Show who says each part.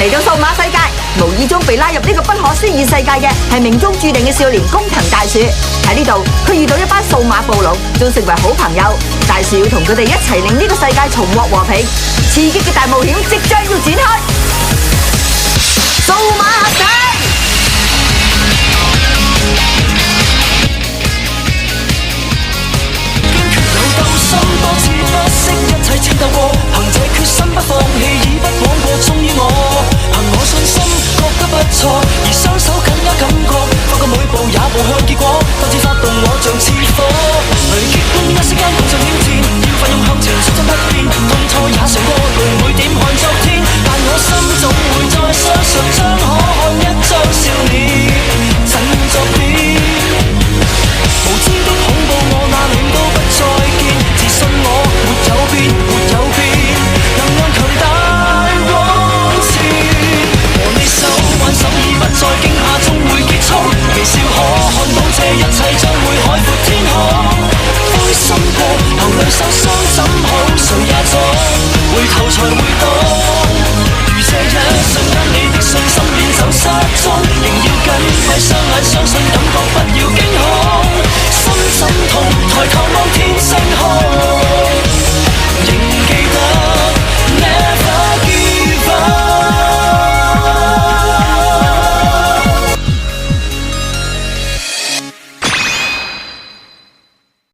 Speaker 1: 嚟到數碼世界，無意中被拉入呢個不可思議世界嘅係命中注定嘅少年工藤大樹。喺呢度，佢遇到一班數碼暴龍，仲成為好朋友。大樹要同佢哋一齊令呢個世界重獲和平，刺激嘅大冒險即將要展開。數碼仔。
Speaker 2: 心多次不惜一切戰鬥過，憑這決心不放棄，已不枉過忠於我。憑我信心覺得不錯，而雙手緊握感覺，發覺每步也步向結果，鬥志發動我像熾火。雷擊般一息間碰上挑戰，要奮勇向前，率真不變，痛錯也嘗過，淚每點看昨天，但我心總會再相信，將可看一張笑臉，振作點。無知的恐怖我哪裏都不再見，自信我沒有變，沒有變，能量強大往前。和你手挽手已不再驚嚇，終會結束。微笑可看到這一切將會海闊天空。灰心過，流淚受傷怎好？誰也總回頭才會懂。如這一瞬間，你的信心遠走失蹤，仍要緊閉雙眼，相信感覺不。